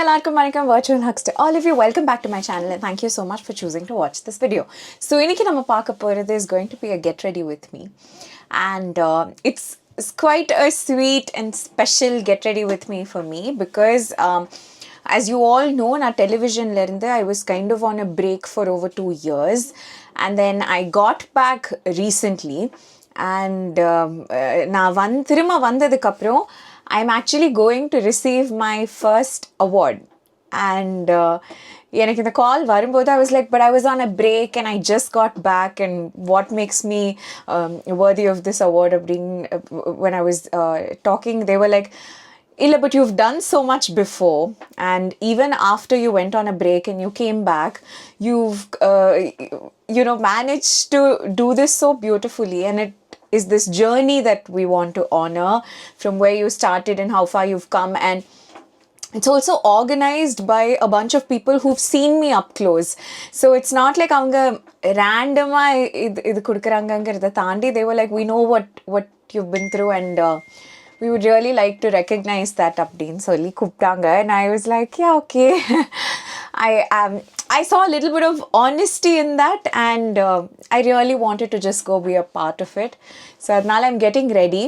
எல்லாருக்கும் வணக்கம் virtual hugs to all of you. Welcome back to my channel and thank you so much for choosing to watch this video. So இன்னைக்கு நம்ம பார்க்க போறது is going to be a get ready with me, and it's quite a sweet and special get ready with me for me because as you all know, na television la irundha I was kind of on a break for over 2 years, and then I got back recently, and நான் திரும்ப வந்ததுக்கு அப்புறம் I'm actually going to receive my first award. And எனக்கு இந்த கால் வரும்போது I was like, but I was on a break and I just got back, and what makes me worthy of this award? When I was talking, they were like, Illa, but you've done so much before, and even after you went on a break and you came back, you've managed to do this so beautifully, and it is this journey that we want to honor from where you started and how far you've come. And it's also organized by a bunch of people who've seen me up close, so it's not like avanga randomly idu kudukranga taandi. They were like, we know what you've been through, and we would really like to recognize that abdin solli kuptanga. And I was like, yeah, okay. I saw a little bit of honesty in that, and I really wanted to just go be a part of it. So now I'm getting ready,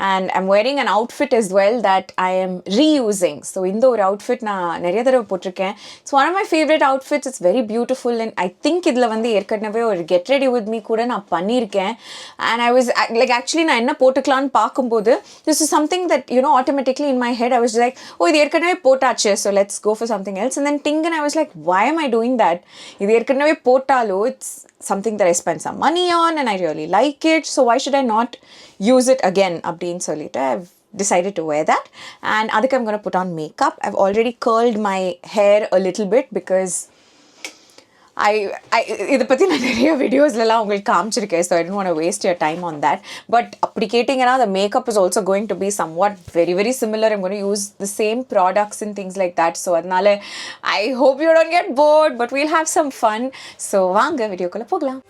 and I'm wearing an outfit as well that I am reusing. So in the outfit na nariya thara potiruken. It's one of my favorite outfits. It's very beautiful, and I think idla vandu erkanave or get ready with me kuda na pannirken. And I was like, actually na enna potuklan paakumbodhu, this is something that automatically in my head I was like, oh idu erkanave potache, so let's go for something else. And then tingan I was like, why am I doing that? Idu erkanave potalo, it's something that I spent some money on and I really like it, so why should I not use it again? Abdin solita I've decided to wear that, and adukku I'm going to put on makeup. I've already curled my hair a little bit because இதை பற்றி நான் நிறைய வீடியோஸ்லாம் உங்களுக்கு காமிச்சிருக்கேன், so I didn't want to waste your time on that. But அப்படி கேட்டிங்கன்னா the makeup is also going to be somewhat very very similar. I'm going to use the same products and things like that, so அதனால I hope you don't get bored, but we'll have some fun. So வாங்க வீடியோக்குள்ள போகலாம்.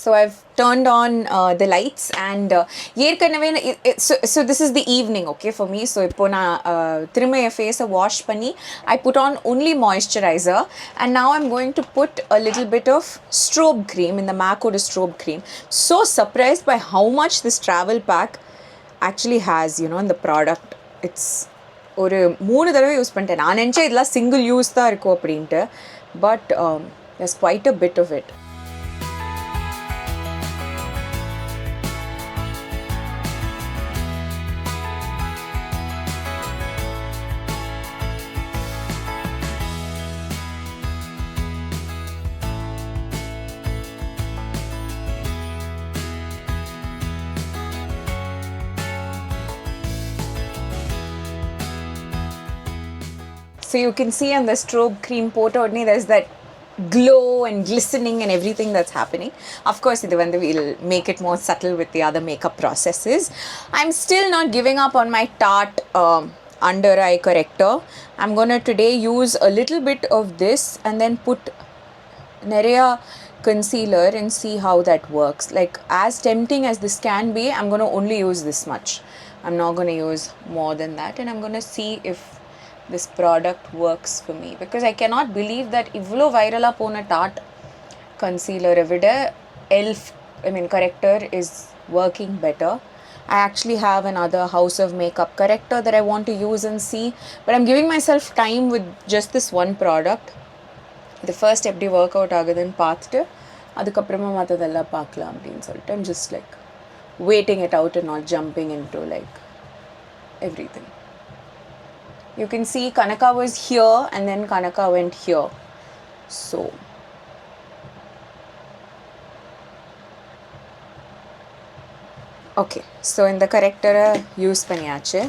So I've turned on the lights, and so this is the evening, okay, for me. So ipo na thirumma your face wash panni I put on only moisturizer, and now I'm going to put a little bit of strobe cream in the MAC or strobe cream. So surprised by how much this travel pack actually has, in the product. It's ஒரு 3 தடவை use பண்ணிட்டேன். நான் நினச்சேன் இதெல்லாம் single use தான் இருக்கும் அப்படின்ட்டு, but there's quite a bit of it. So you can see on the strobe cream potodni there's that glow and glistening and everything that's happening. Of course we'll make it more subtle with the other makeup processes. I'm still not giving up on my Tarte under eye corrector. I'm gonna today use a little bit of this and then put nariya concealer and see how that works. Like, as tempting as this can be, I'm gonna only use this much. I'm not gonna use more than that, and I'm gonna see if this product works for me, because I cannot believe that ivlo viral pona Tarte concealer vida corrector is working better. I actually have another house of makeup corrector that I want to use and see, but I'm giving myself time with just this one product. The first eppadi workout agudun paathu adukapprama mathadella paakalam appdin solittu I'm just like waiting it out and not jumping into like everything. You can see Kanaka was here and then Kanaka went here. So okay, so in the corrector use paniyache,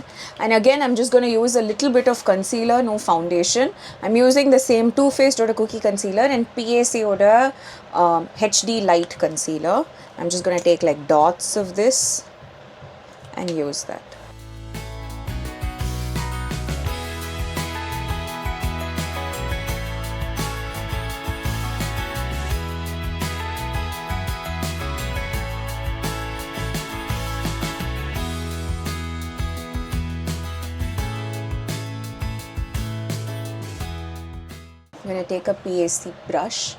and again I'm just going to use a little bit of concealer, no foundation. I'm using the same Too Faced oda cookie concealer and PAC oda HD light concealer. I'm just going to take like dots of this and use that. I'm going to take a PAC brush.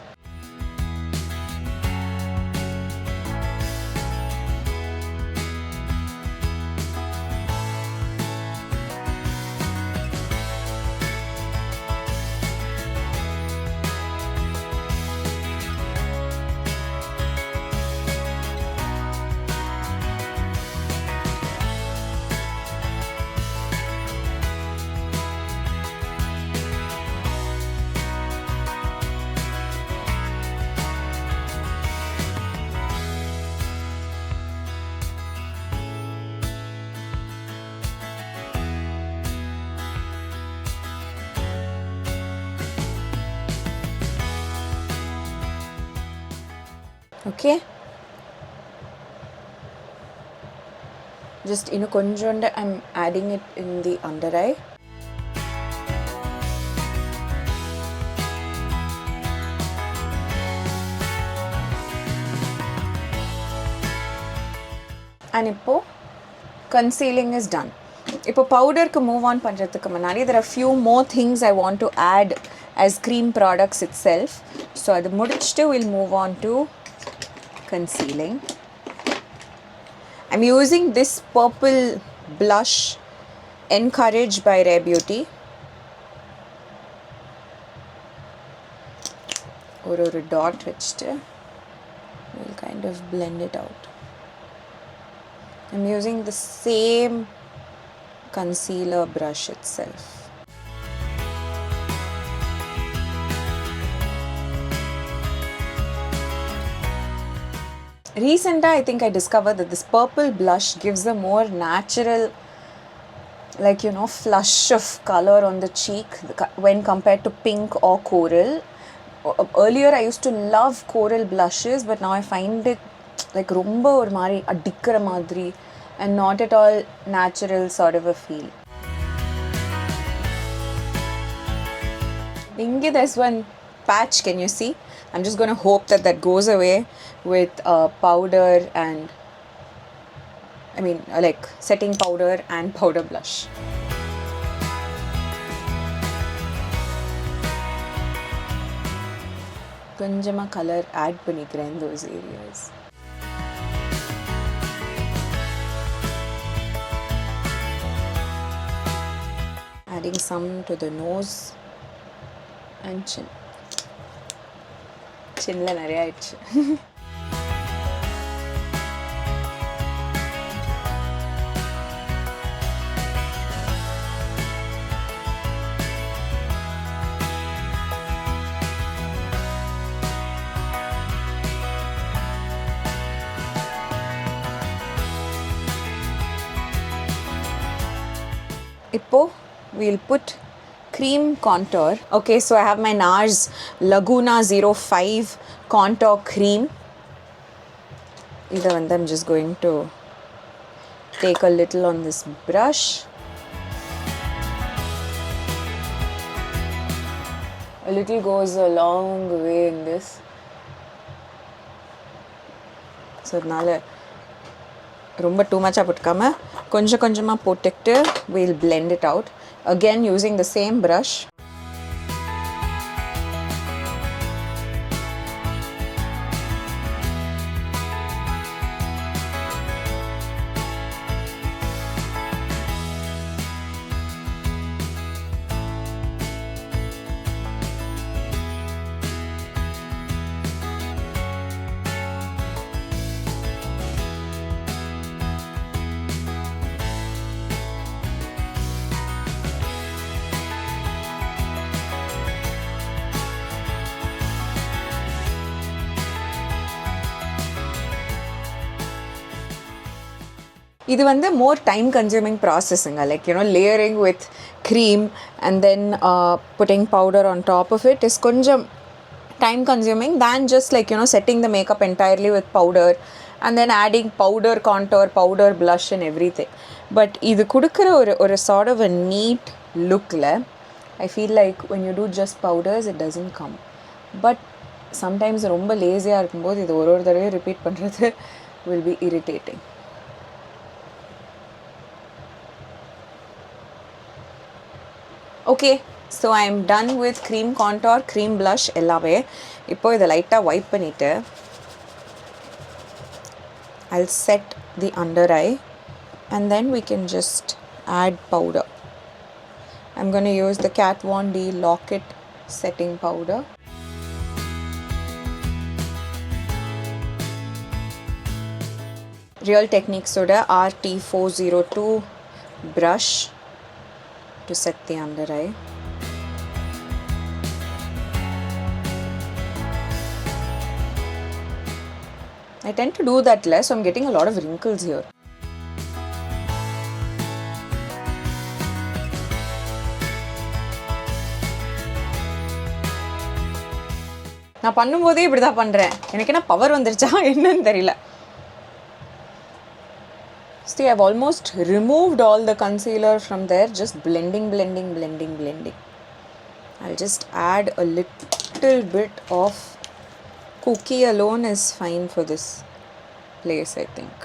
Okay, just konjonda I'm adding it in the under eye. And இப்போ concealing is done. இப்போ பவுடருக்கு move on பண்ணுறதுக்கு முன்னாடி there are few more things I want to add as cream products itself. So அது முடிச்சுட்டு we'll move on to concealing. I'm using this purple blush encouraged by Rare Beauty. ஒரு dot வச்சுட்டு we'll kind of blend it out. I'm using the same concealer brush itself. Recently, I think I discovered that this purple blush gives a more natural, like, flush of color on the cheek when compared to pink or coral. Earlier, I used to love coral blushes, but now I find it like romba or mari adikkara madri and not at all natural sort of a feel. Inge, there's one patch, can you see? I'm just going to hope that goes away with powder and like setting powder and powder blush. Konjama color add panikren in those areas. Adding some to the nose and chin. Chinla nariya aichu. Ippo we'll put cream contour. Okay, so I have my NARS Laguna 05 contour cream. Either one, I'm just going to take a little on this brush. A little goes a long way in this. So now ரொம்ப too much போட்டுக்காம கொஞ்சம் கொஞ்சமா போட்டுட்டு we'll blend it out again using the same brush. இது வந்து more time consuming processing, like layering with cream and then putting powder on top of it is கொஞ்சம் time consuming than just like setting the makeup entirely with powder and then adding powder contour, powder blush and everything. But இது கொடுக்கிற ஒரு sort of a neat lookல I feel like when you do just powders it doesn't come. But sometimes ரொம்ப லேசியாக இருக்கும்போது இது ஒரு தடவை repeat பண்ணுறது will be irritating. Okay, So I am done with cream contour, cream blush எல்லாமே. இப்போ இதை லைட்டாக வைப் பண்ணிவிட்டு I'll set the under eye and then we can just add powder. I'm going to use the Kat Von D Lock-It setting powder. Real Techniques oda RT402 brush to set the under eye. I tend to do that less, so I'm getting a lot of wrinkles here. நான் பண்ணும்போதே இப்படி தான் பண்ணுறேன். எனக்கு என்ன power வந்துருச்சா என்னன்னு தெரியல. See, I've almost removed all the concealer from there, just blending. I'll just add a little bit of cookie alone is fine for this place, I think.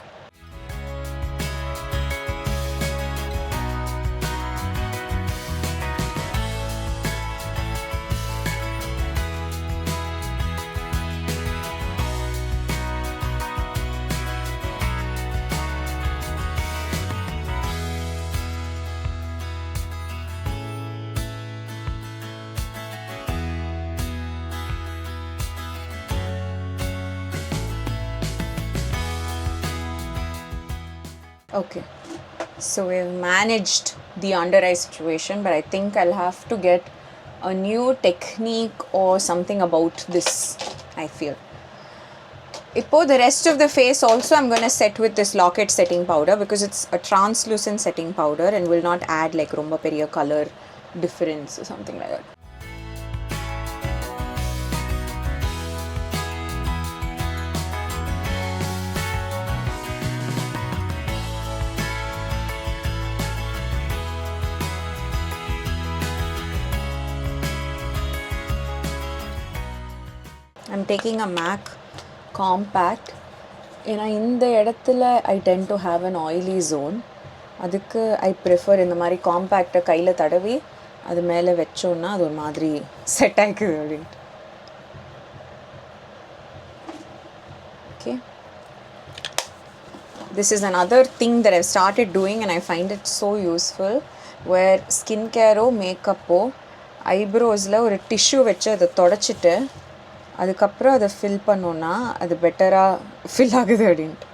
Okay, so we've managed the under eye situation, but I think I'll have to get a new technique or something about this, I feel. Ipo the rest of the face also I'm going to set with this Lock-It setting powder because it's a translucent setting powder and will not add like romba periya color difference or something like that. I'm taking a MAC compact. ஏன்னா இந்த இடத்துல I tend to have an oily zone. அதுக்கு I prefer இந்த மாதிரி காம்பேக்டை கையில் தடவி அது மேலே வச்சோன்னா அது ஒரு மாதிரி செட் ஆகிக்குது அப்படின்ட்டு. Okay. This is another thing that I've started doing and I find it so useful, where skincare or makeup or eyebrows-ல ஒரு டிஷ்யூ வச்சு அதை தொடச்சிட்டு அதுக்கப்புறம் அதை ஃபில் பண்ணோன்னா அது பெட்டராக ஃபில் ஆகுது அப்படின்ட்டு.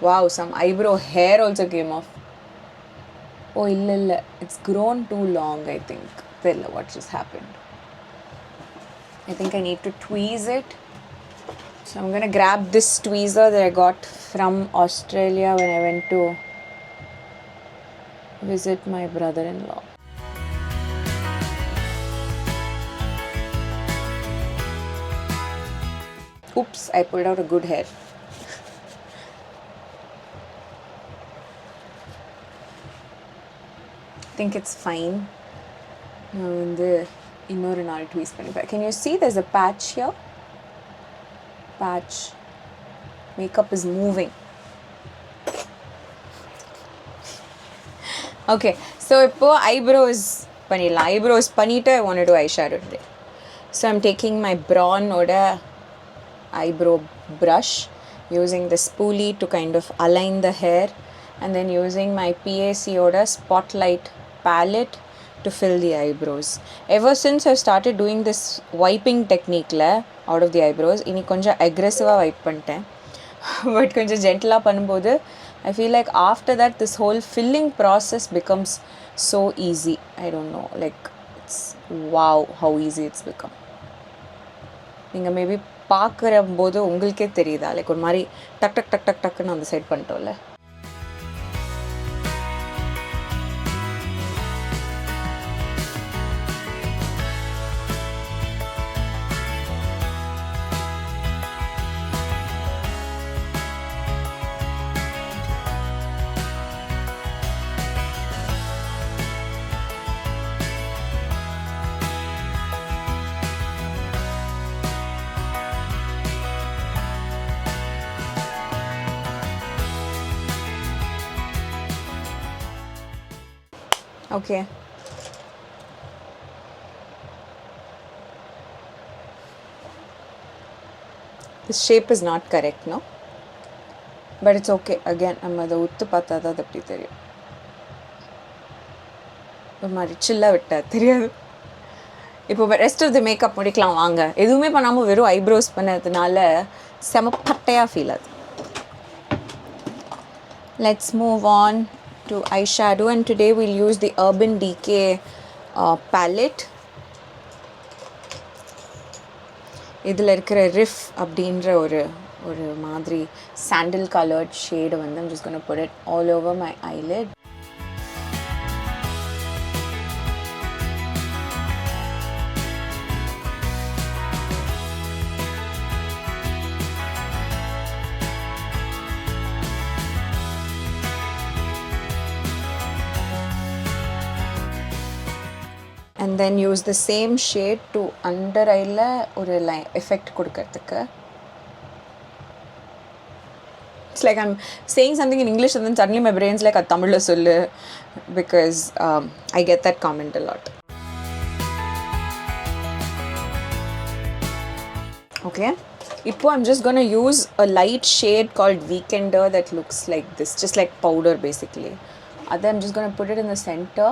Wow, some eyebrow hair also came off. Oh, இல்லை it's grown too long, I think. தெரியல what just happened. I think I need to tweeze it. So I'm going to grab this tweezer that I got from Australia when I went to visit my brother-in-law. Oops, I pulled out a good hair. I think it's fine. இன்னொரு நாள் ட்வீஸ் பண்ணிப்பேன். Can you see there's a patch here? Patch. Makeup is moving. Okay, so இப்போ eyebrows பண்ணிடலாம். Eyebrows பண்ணிட்டு I want to do eyeshadow today. So I'm taking my Braun oda eyebrow brush, using the spoolie to kind of align the hair, and then using my PAC oda spotlight palette to fill the eyebrows. Ever since I started doing this wiping technique out of the eyebrows, ini konja aggressive wipe panniten, but konja gentle பண்ணும்போது I feel like after that this whole filling process becomes so easy. I don't know, like it's wow how easy it's become. நீங்கள் maybe பார்க்குற போது உங்களுக்கே தெரியுதா, like ஒரு மாதிரி டக் டக் டக் டக் டக்குன்னு அந்த side பண்ணிட்டோம்ல. Okay, This shape is not correct, no? But it's okay. Again, நம்ம அதை உத்து பார்த்தா தான் அது அப்படி தெரியும். ஒரு மாதிரி சில்லாக விட்டா தெரியாது. இப்போ ரெஸ்ட் ஆஃப் த மேக்கப் முடிக்கலாம் வாங்க. எதுவுமே பண்ணாமல் வெறும் ஐப்ரோஸ் பண்ணதுனால செம பட்டையாக ஃபீல் ஆகுது. Let's move on to eyeshadow, and today we'll use the Urban Decay palette. இதில் இருக்கிற ரிஃப் அப்படின்ற ஒரு மாதிரி சாண்டில் கலர்ட் ஷேடை வந்து I'm just going to put it all over my eyelid. And then use the same shade to under eyela ஒரு line effect கொடுக்கிறதுக்கு. It's like I'm saying something in English and then suddenly my brain's like தமிழ்ல சொல்லு, because I get that comment a lot. Okay, இப்போ I'm just going to use a light shade called Weekender that looks like this, just like powder basically. Then I'm just going to put it in the center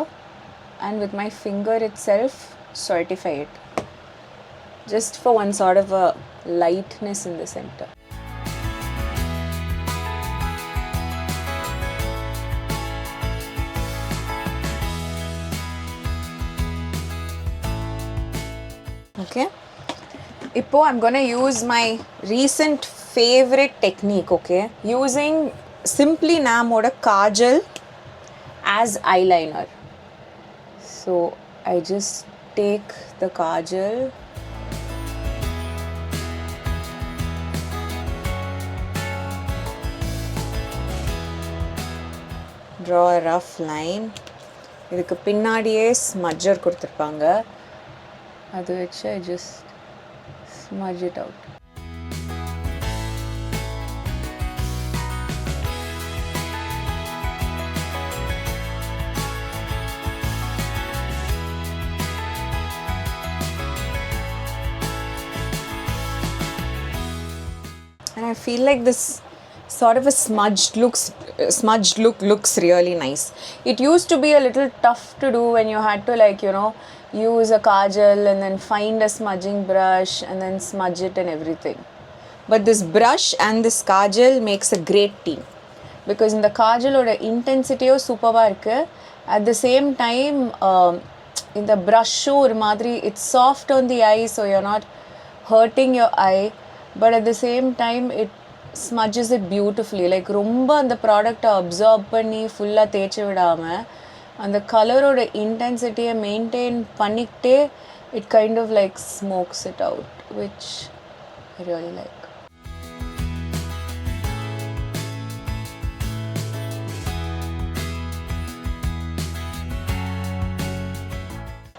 and with my finger itself certify it, just for one sort of a lightness in the center. Okay, இப்போ I'm going to use my recent favorite technique, okay, using simply namoda kajal as eyeliner. So I just take the kajal, draw a rough line. இதுக்கு பின்னாடியே ஸ்மட்ஜர் கொடுத்துருப்பாங்க, அது வச்சு I just smudge it out. And I feel like this sort of a smudged look looks really nice. It used to be a little tough to do when you had to, like, you know, use a kajal and then find a smudging brush and then smudge it and everything. But this brush and this kajal makes a great team, because in the kajal oda intensity superba irukku, at the same time in the brush or madri it's soft on the eye, so you're not hurting your eye, but at the same time it smudges it beautifully. Like romba and the product absorb panni fulla தேய்ச்சி விடாம அந்த கலரோட இன்டென்சிட்டியை maintain பண்ணிக்கிட்டே it kind of like smokes it out, which I really like.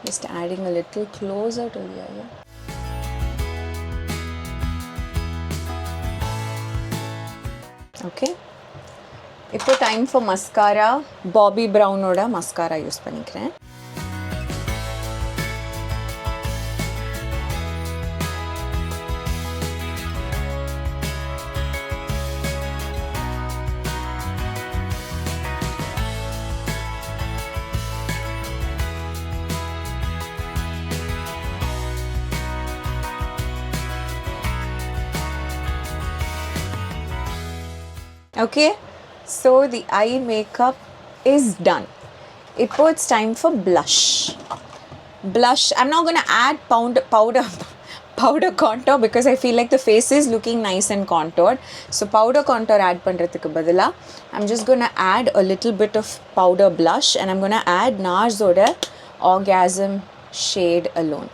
Just adding a little closer to the eye. Okay, இப்போ time for mascara. Bobbi ப்ரௌனோட mascara use பண்ணிக்கிறேன். Okay, so the eye makeup is done. Now it's time for blush. I'm not going to add powder contour because I feel like the face is looking nice and contoured. So powder contour add பண்றதுக்கு பதிலா I'm just going to add a little bit of powder blush, and I'm going to add NARS oda Orgasm shade alone.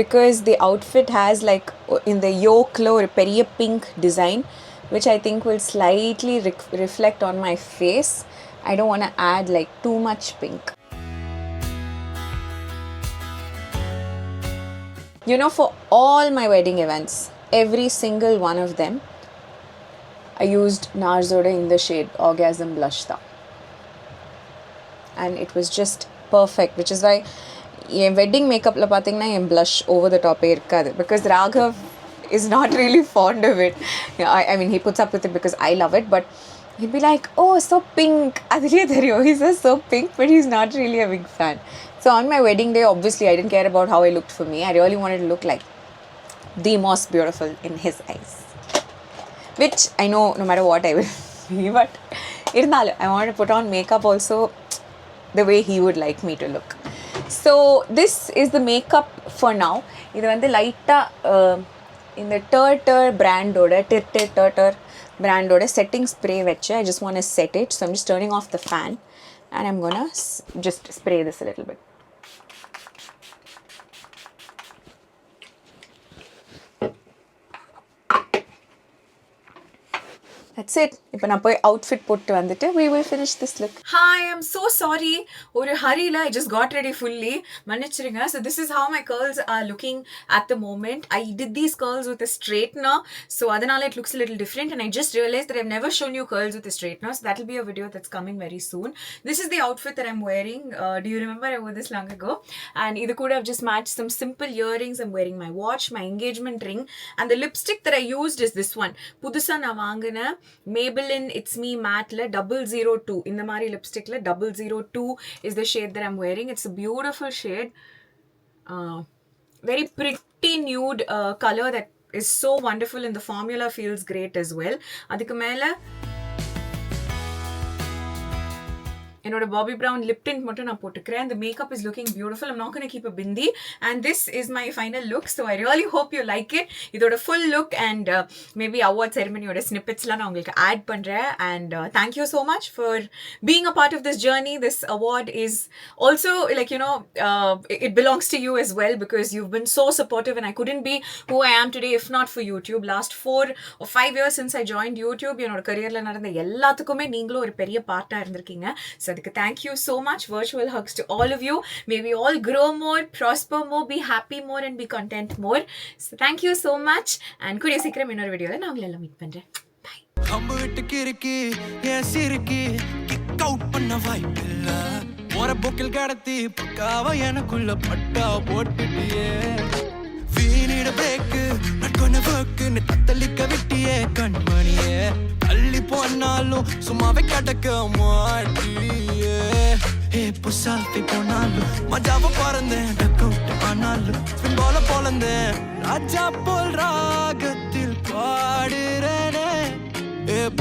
Because the outfit has like in the yoke lo or periya pink design, which I think will slightly reflect on my face. I don't want to add like too much pink. You know, for all my wedding events, every single one of them, I used NARS oda in the shade Orgasm blush tha, and it was just perfect, which is why என் wedding மேக்கப்பில் பார்த்தீங்கன்னா என் blush over the டாப்பே இருக்காது because Raghav is not really fond of it. I mean, he puts up with it because I love it, but he'd be like, oh, so pink. Adliye theriyo, he says so pink, but he's not really a big fan. So on my wedding day, obviously, I didn't care about how I looked for me. I really wanted to look like the most beautiful in his eyes. Which I know no matter what I will be, but irunnalu, I wanted to put on makeup also the way he would like me to look. So this is the makeup for now. இது வந்து லைட்டாக இந்த டர்டர் பிராண்டோட டர்டர் பிராண்டோட setting spray வச்சு I just want to set it. So I'm just turning off the fan and I'm gonna just spray this a little bit. That's it. இப்போ நான் போய் அவுட்ஃபிட் போட்டு வந்துட்டு we will finish this look. Hi, I'm so sorry. ஒரு hurryல I just got ready fully. மன்னிச்சிருங்க. So this is how my curls are looking at the moment. I did these curls with a straightener. So அதனால it looks a little different and I just realized that I've never shown you curls with a straightener. So that will be a video that's coming very soon. This is the outfit that I'm wearing. Do you remember I wore this long ago? And இது கூட I've just matched some simple earrings. I'm wearing my watch, my engagement ring, and the lipstick that I used is this one. புதுசா நான் வாங்கின Maybelline It's Me Matte la 002 இந்த மாதிரி லிப்ஸ்டிக்ல 002 is the shade that I'm wearing. It's a beautiful shade, very pretty nude color that is so wonderful and the formula feels great as well. அதுக்கு மேல என்னோட Bobby brown lip tint மட்டும் நான் போட்டுக்கிறேன். The makeup is looking beautiful. I'm not going to keep a bindi and this is my final look. So I really hope you like it. இதோட full look and maybe award ceremony ஓட snippetsலாம் நான் உங்களுக்கு add பண்றேன். And thank you so much for being a part of this journey. This award is also like, you know, it belongs to you as well because you've been so supportive and I couldn't be who I am today if not for YouTube. Last 4 or 5 years since I joined YouTube, என்னோட careerல நடந்த எல்லாத்துக்குமே நீங்களும் ஒரு பெரிய பார்ட்டா இருந்திருக்கீங்க. So thank you so much. Virtual hugs to all of you. May we all grow more, prosper more, be happy more and be content more. So thank you so much and கூடிய சீக்கிரம் இன்னொரு வீடியோல நான் உங்களை எல்லாம் meet பண்றேன். Bye. கம்பு விட்டு கிறுக்கி ஏன் சிறுக்கி கிக் அவுட் பண்ண வாய்ப்பில்ல போற போக்கில் கடத்தி பக்காவா எனக்குள்ள பட்டா போட்டுட்டியே வீணிட பிரேக்கு நட்கொன வர்க்குன்னு தத்தளிக்க விட்டியே கண்மணியே அள்ளி போனாலும் சும்மாவே கடக்க மாட்டியே இப்போ செல்ஃபி போனாலும் மஜாவ பறந்தேன் டக் அவுட் ஆனாலும் ஸ்பின் பால போலந்தேன் ராஜா போல் ராகத்தில் பாடுறேனே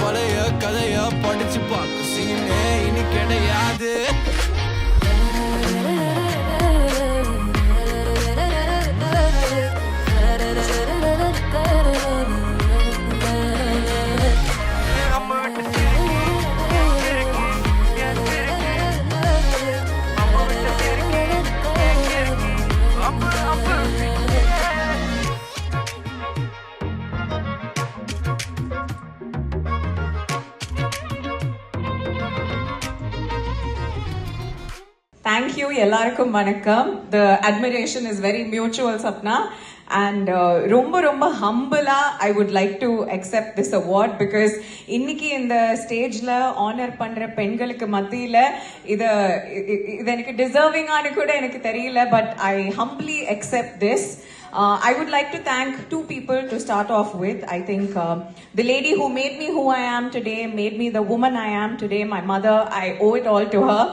பழைய கதையா படிச்சு பார்க்க சீனே இனி கிடையாது. Thank you, எல்லாருக்கும் வணக்கம். The admiration is very mutual, Sapna. And ரொம்ப humbly I would like to accept this award because இன்னைக்கு இந்த ஸ்டேஜ்ல ஆனர் பண்ற பெண்களுக்கு மத்தியில இது எனக்கு டிசர்விங் ஆன கூட எனக்கு தெரியல, but I humbly accept this. I would like to thank 2 people to start off with. I think the lady who made me who I am today, made me the woman I am today, my mother, I owe it all to her.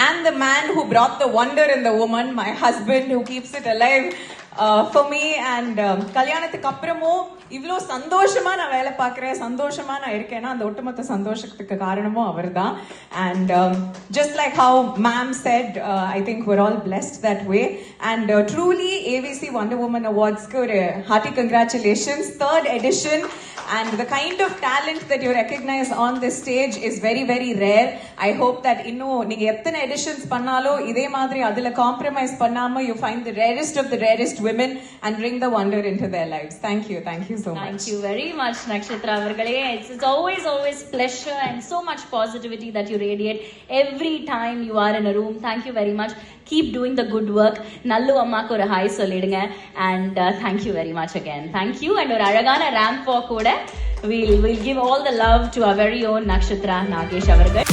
And the man who brought the wonder in the woman, my husband who keeps it alive for me. And கல்யாணத்துக்கு அப்புறமும் இவ்வளோ சந்தோஷமா நான் வேலை பார்க்குறேன், சந்தோஷமா நான் இருக்கேன்னா அந்த ஒட்டுமொத்த சந்தோஷத்துக்கு காரணமும் அவர் தான். And just like how ma'am said, I think we're all blessed that way. And truly AVC Wonder Woman Awards-க்கு ஒரு hearty congratulations, 3rd edition. And the kind of talent that you recognize on this stage is very rare. I hope that இன்னும் நீங்க எத்தனை editions பண்ணாலும் இதே மாதிரி அதுல compromise பண்ணாம you find the rarest of the rarest women and bring the wonder into their lives. Thank you so much. Thank you very much, Nakshathra avargale. It's always pleasure and so much positivity that you radiate every time you are in a room. Thank you very much. Keep doing the good work. Nallu ammakku oru hi sollidunga and thank you very much again. Thank you and oru alagana ramp walk oda we'll give all the love to our very own Nakshathra Nagesh avargal.